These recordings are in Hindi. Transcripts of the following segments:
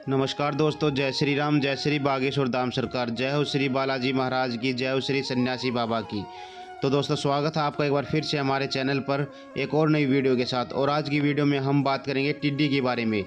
नमस्कार दोस्तों, जय श्री राम, जय श्री बागेश्वर धाम सरकार, जय हो श्री बालाजी महाराज की, जय हो श्री सन्यासी बाबा की। तो दोस्तों, स्वागत है आपका एक बार फिर से हमारे चैनल पर एक और नई वीडियो के साथ। और आज की वीडियो में हम बात करेंगे टिड्डी के बारे में।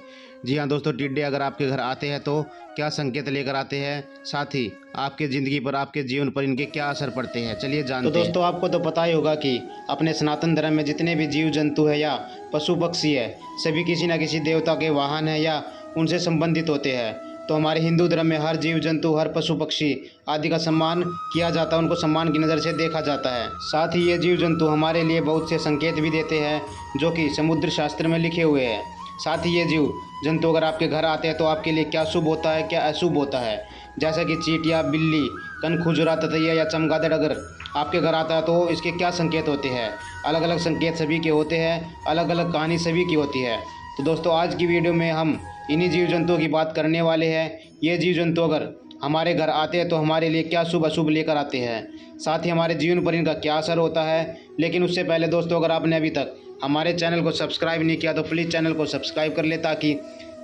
जी हाँ दोस्तों, टिड्डे अगर आपके घर आते हैं तो क्या संकेत लेकर आते हैं, साथ ही आपके ज़िंदगी पर, आपके जीवन पर इनके क्या असर पड़ते हैं, चलिए जानते हैं। तो दोस्तों, आपको तो पता ही होगा कि अपने सनातन धर्म में जितने भी जीव जंतु है या पशु पक्षी है, सभी किसी न किसी देवता के वाहन है या उनसे संबंधित होते हैं। तो हमारे हिंदू धर्म में हर जीव जंतु, हर पशु पक्षी आदि का सम्मान किया जाता है, उनको सम्मान की नज़र से देखा जाता है। साथ ही ये जीव जंतु हमारे लिए बहुत से संकेत भी देते हैं जो कि समुद्र शास्त्र में लिखे हुए हैं। साथ ही ये जीव जंतु अगर आपके घर आते हैं तो आपके लिए क्या शुभ होता है, क्या अशुभ होता है, जैसा कि चींटियाँ, बिल्ली, कनखुजरा, ततैया या चमगादड़ अगर आपके घर आता है तो इसके क्या संकेत होते हैं। अलग अलग संकेत सभी के होते हैं, अलग अलग कहानी सभी की होती है। तो दोस्तों, आज की वीडियो में हम इन्हीं जीव जंतुओं की बात करने वाले हैं। ये जीव जंतु अगर हमारे घर आते हैं तो हमारे लिए क्या शुभ अशुभ लेकर आते हैं, साथ ही हमारे जीवन पर इनका क्या असर होता है। लेकिन उससे पहले दोस्तों, अगर आपने अभी तक हमारे चैनल को सब्सक्राइब नहीं किया तो प्लीज़ चैनल को सब्सक्राइब कर ले, ताकि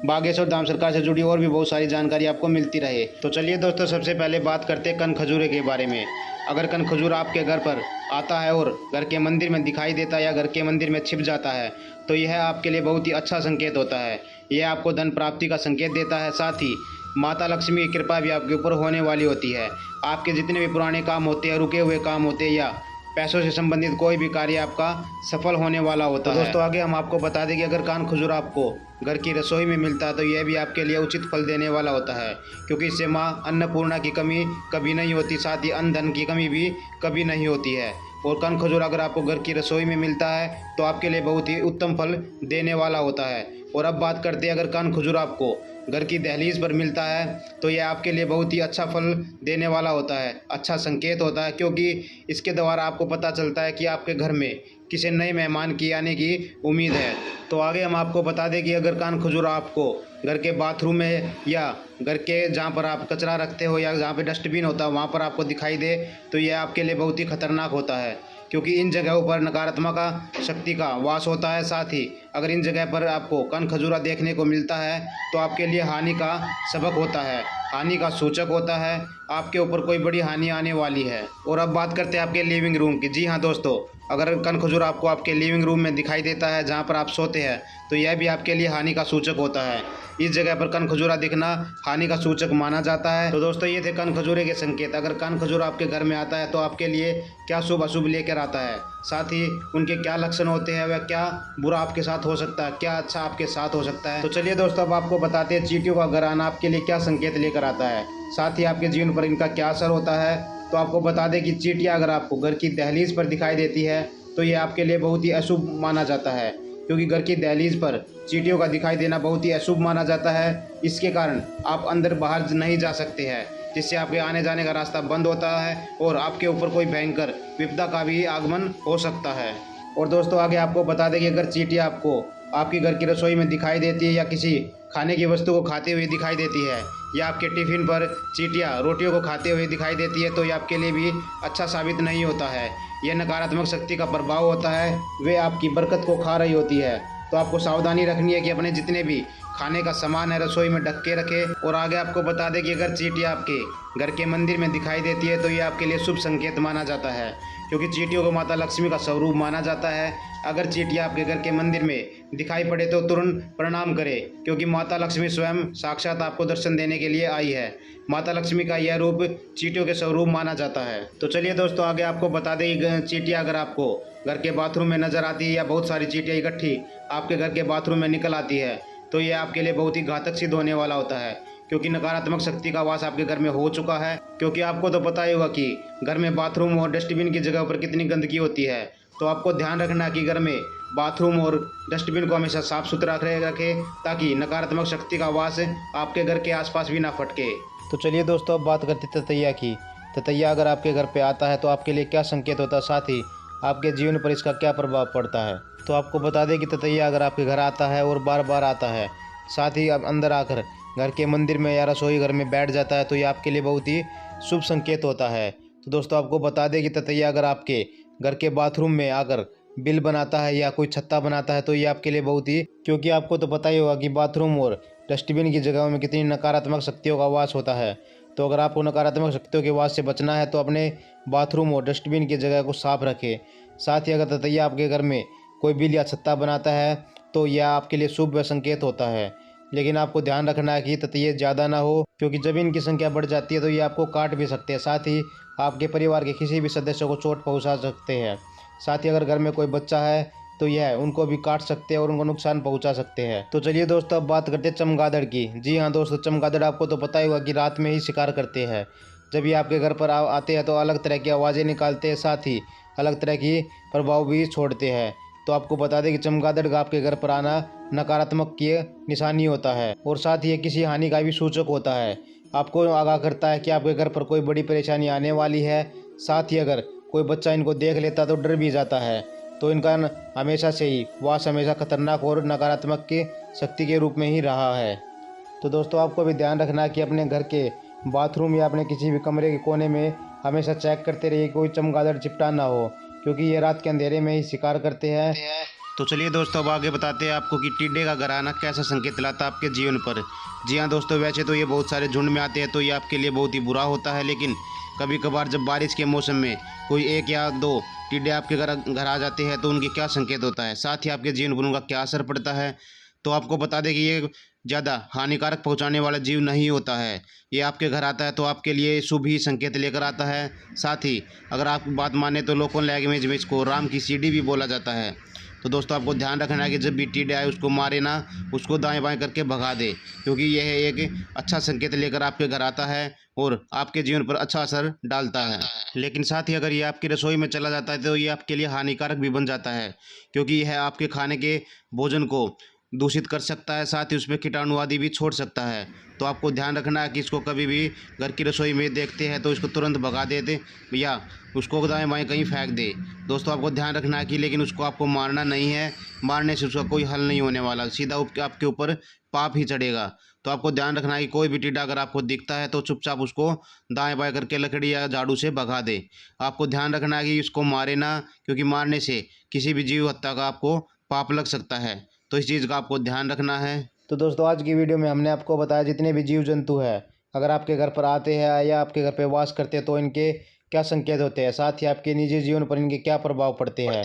बागेश्वर धाम सरकार से जुड़ी और भी बहुत सारी जानकारी आपको मिलती रहे। तो चलिए दोस्तों, सबसे पहले बात करते हैं कनखजूरे के बारे में। अगर कनखजूरा आपके घर पर आता है और घर के मंदिर में दिखाई देता है या घर के मंदिर में छिप जाता है तो यह आपके लिए बहुत ही अच्छा संकेत होता है। यह आपको धन प्राप्ति का संकेत देता है। साथ ही माता लक्ष्मी की कृपा भी आपके ऊपर होने वाली होती है। आपके जितने भी पुराने काम होते हैं, रुके हुए काम होते हैं या पैसों से संबंधित कोई भी कार्य आपका सफल होने वाला होता है। दोस्तों, आगे हम आपको बता दें कि अगर कानखजूरा आपको घर की रसोई में मिलता है तो यह भी आपके लिए उचित फल देने वाला होता है, क्योंकि इससे माँ अन्नपूर्णा की कमी कभी नहीं होती, साथ ही अन्न धन की कमी भी कभी नहीं होती है। और कानखजूरा अगर आपको घर की रसोई में मिलता है तो आपके लिए बहुत ही उत्तम फल देने वाला होता है। और अब बात करते हैं, अगर कानखजूरा आपको घर की दहलीज पर मिलता है तो यह आपके लिए बहुत ही अच्छा फल देने वाला होता है, अच्छा संकेत होता है, क्योंकि इसके द्वारा आपको पता चलता है कि आपके घर में किसी नए मेहमान की आने की उम्मीद है। तो आगे हम आपको बता दें कि अगर कानखजूरा आपको घर के बाथरूम में या घर के जहाँ पर आप कचरा रखते हो या जहाँ पे डस्टबिन होता है वहाँ पर आपको दिखाई दे तो यह आपके लिए बहुत ही खतरनाक होता है, क्योंकि इन जगहों पर नकारात्मक शक्ति का वास होता है। साथ ही अगर इन जगह पर आपको कनखजूरा देखने को मिलता है तो आपके लिए हानि का सबक होता है, हानि का सूचक होता है, आपके ऊपर कोई बड़ी हानि आने वाली है। और अब बात करते हैं आपके लिविंग रूम की। जी हाँ दोस्तों, अगर कनखजूरा आपको आपके लिविंग रूम में दिखाई देता है जहाँ पर आप सोते हैं तो यह भी आपके लिए हानि का सूचक होता है। इस जगह पर कनखजूरा दिखना हानि का सूचक माना जाता है। तो दोस्तों, ये थे कनखजूरे के संकेत। अगर कनखजूरा आपके घर में आता है तो आपके लिए क्या शुभ अशुभ लेकर आता है, साथ ही उनके क्या लक्षण होते हैं, वह क्या बुरा आपके साथ हो सकता है, क्या अच्छा आपके साथ हो सकता है। तो चलिए दोस्तों, अब आपको बताते हैं चींटियों का घर आना आपके लिए क्या संकेत लेकर आता है, साथ ही आपके जीवन पर इनका क्या असर होता है। तो आपको बता दें कि चींटियाँ अगर आपको घर की दहलीज पर दिखाई देती है तो ये आपके लिए बहुत ही अशुभ माना जाता है, क्योंकि घर की दहलीज पर चींटियों का दिखाई देना बहुत ही अशुभ माना जाता है। इसके कारण आप अंदर बाहर नहीं जा सकते हैं, जिससे आपके आने जाने का रास्ता बंद होता है और आपके ऊपर कोई भयंकर विपदा का भी आगमन हो सकता है। और दोस्तों, आगे आपको बता दें कि अगर चींटियाँ आपको आपकी घर की रसोई में दिखाई देती है या किसी खाने की वस्तु को खाते हुए दिखाई देती है या आपके टिफ़िन पर चींटियाँ रोटियों को खाते हुए दिखाई देती है तो ये आपके लिए भी अच्छा साबित नहीं होता है। यह नकारात्मक शक्ति का प्रभाव होता है, वे आपकी बरकत को खा रही होती है। तो आपको सावधानी रखनी है कि अपने जितने भी खाने का सामान है रसोई में ढक के रखें। और आगे आपको बता दें कि अगर चींटियाँ आपके घर के मंदिर में दिखाई देती है तो ये आपके लिए शुभ संकेत माना जाता है, क्योंकि चींटियों को माता लक्ष्मी का स्वरूप माना जाता है। अगर चींटियाँ आपके घर के मंदिर में दिखाई पड़े तो तुरंत प्रणाम करें, क्योंकि माता लक्ष्मी स्वयं साक्षात आपको दर्शन देने के लिए आई है। माता लक्ष्मी का यह रूप चींटियों के स्वरूप माना जाता है। तो चलिए दोस्तों, आगे आपको बता दें कि चींटियाँ अगर आपको घर के बाथरूम में नजर आती है या बहुत सारी चींटियाँ इकट्ठी आपके घर के बाथरूम में निकल आती है तो ये आपके लिए बहुत ही घातक सिद्ध होने वाला होता है, क्योंकि नकारात्मक शक्ति का वास आपके घर में हो चुका है। क्योंकि आपको तो पता ही होगा कि घर में बाथरूम और डस्टबिन की जगह पर कितनी गंदगी होती है। तो आपको ध्यान रखना कि घर में बाथरूम और डस्टबिन को हमेशा साफ सुथरा रखें, ताकि नकारात्मक शक्ति का वास आपके घर के आसपास भी ना फटके। तो चलिए दोस्तों, अब बात करते ततैया की। ततैया अगर आपके घर पे आता है तो आपके लिए क्या संकेत होता है, साथ ही आपके जीवन पर इसका क्या प्रभाव पड़ता है। तो आपको बता दें कि ततैया अगर आपके घर आता है और बार बार आता है, साथ ही अब अंदर आकर घर के मंदिर में या रसोई घर में बैठ जाता है तो ये आपके लिए बहुत ही शुभ संकेत होता है। तो दोस्तों, आपको बता दें कि ततैया अगर आपके घर के बाथरूम में आकर बिल बनाता है या कोई छत्ता बनाता है तो ये आपके लिए बहुत ही, क्योंकि आपको तो पता ही होगा कि बाथरूम और डस्टबिन की जगहों में कितनी नकारात्मक शक्तियों का वास होता है। तो अगर आपको नकारात्मक शक्तियों के वास से बचना है तो अपने बाथरूम और डस्टबिन की जगह को साफ रखें। साथ ही अगर ततैया आपके घर में कोई बिल या छत्ता बनाता है तो यह आपके लिए शुभ संकेत होता है। लेकिन आपको ध्यान रखना है कि ततैये ज़्यादा ना हो, क्योंकि जब इनकी संख्या बढ़ जाती है तो ये आपको काट भी सकते हैं। साथ ही आपके परिवार के किसी भी सदस्य को चोट पहुंचा सकते हैं। साथ ही अगर घर में कोई बच्चा है तो यह उनको भी काट सकते हैं और उनको नुकसान पहुंचा सकते हैं। तो चलिए दोस्तों, अब बात करते हैं चमगादड़ की। जी हाँ दोस्तों, चमगादड़ आपको तो पता ही होगा कि रात में ही शिकार करते हैं। जब ये आपके घर पर आते हैं तो अलग तरह की आवाज़ें निकालते हैं, साथ ही अलग तरह की प्रभाव भी छोड़ते हैं। तो आपको बता दें कि चमगादड़ का आपके घर पर आना नकारात्मक की निशानी होता है और साथ ही ये किसी हानि का भी सूचक होता है। आपको आगाह करता है कि आपके घर पर कोई बड़ी परेशानी आने वाली है। साथ ही अगर कोई बच्चा इनको देख लेता तो डर भी जाता है। तो इनका हमेशा से ही वास हमेशा खतरनाक और नकारात्मक की शक्ति के रूप में ही रहा है। तो दोस्तों, आपको भी ध्यान रखना है कि अपने घर के बाथरूम या अपने किसी भी कमरे के कोने में हमेशा चेक करते रहिए कोई चमगादड़ चिपटा ना हो, क्योंकि ये रात के अंधेरे में ही शिकार करते हैं। तो चलिए दोस्तों, अब आगे बताते हैं आपको कि टिड्डे का घर आना कैसा संकेत लाता है आपके जीवन पर। जी हाँ दोस्तों, वैसे तो ये बहुत सारे झुंड में आते हैं तो ये आपके लिए बहुत ही बुरा होता है, लेकिन कभी कभार जब बारिश के मौसम में कोई एक या दो टिड्डे आपके घर आ जाते हैं तो उनके क्या संकेत होता है, साथ ही आपके जीवन पर उनका क्या असर पड़ता है। तो आपको बता दें कि ये ज़्यादा हानिकारक पहुंचाने वाला जीव नहीं होता है। ये आपके घर आता है तो आपके लिए शुभ ही संकेत लेकर आता है। साथ ही अगर आप बात माने तो लोकल लैंग्वेज में इसको राम की सीढ़ी भी बोला जाता है। तो दोस्तों, आपको ध्यान रखना है कि जब भी टिड्डे आए उसको मारे ना, उसको दाएं बाएं करके भगा दे, क्योंकि यह एक अच्छा संकेत लेकर आपके घर आता है और आपके जीवन पर अच्छा असर डालता है। लेकिन साथ ही अगर ये आपकी रसोई में चला जाता है तो ये आपके लिए हानिकारक भी बन जाता है, क्योंकि यह आपके खाने के भोजन को दूषित कर सकता है, साथ ही उसमें कीटाणु आदि भी छोड़ सकता है। तो आपको ध्यान रखना है कि इसको कभी भी घर की रसोई में देखते हैं तो इसको तुरंत भगा देते या उसको दाएं बाएं कहीं फेंक दे। दोस्तों, आपको ध्यान रखना है कि लेकिन उसको आपको मारना नहीं है, मारने से उसका कोई हल नहीं होने वाला, सीधा आपके ऊपर पाप ही चढ़ेगा। तो आपको ध्यान रखना है कि कोई भी टिड्डा अगर आपको दिखता है तो चुपचाप उसको दाएं बाएं करके लकड़ी या झाड़ू से भगा दे। आपको ध्यान रखना है कि इसको मारे ना, क्योंकि मारने से किसी भी जीव हत्या का आपको पाप लग सकता है। तो इस चीज़ का आपको ध्यान रखना है। तो दोस्तों, आज की वीडियो में हमने आपको बताया जितने भी जीव जंतु हैं अगर आपके घर पर आते हैं या आपके घर पर वास करते हैं तो इनके क्या संकेत होते हैं, साथ ही आपके निजी जीवन पर इनके क्या प्रभाव पड़ते हैं।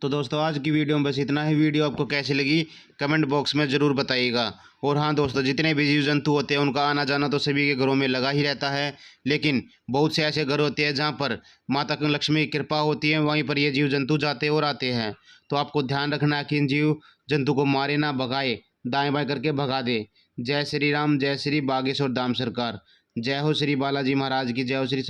तो दोस्तों, आज की वीडियो में बस इतना ही। वीडियो आपको कैसी लगी कमेंट बॉक्स में ज़रूर बताइएगा। और हाँ दोस्तों, जितने भी जीव जंतु होते हैं उनका आना जाना तो सभी के घरों में लगा ही रहता है, लेकिन बहुत से ऐसे घर होते हैं जहाँ पर माता लक्ष्मी की कृपा होती है, वहीं पर ये जीव जंतु जाते और आते हैं। तो आपको ध्यान रखना है कि इन जीव जंतु को मारे ना, भगाए, दाएं बाएं करके भगा दे। जय श्री राम, जय श्री बागेश्वर धाम सरकार, जय हो श्री बालाजी महाराज की, जय हो श्री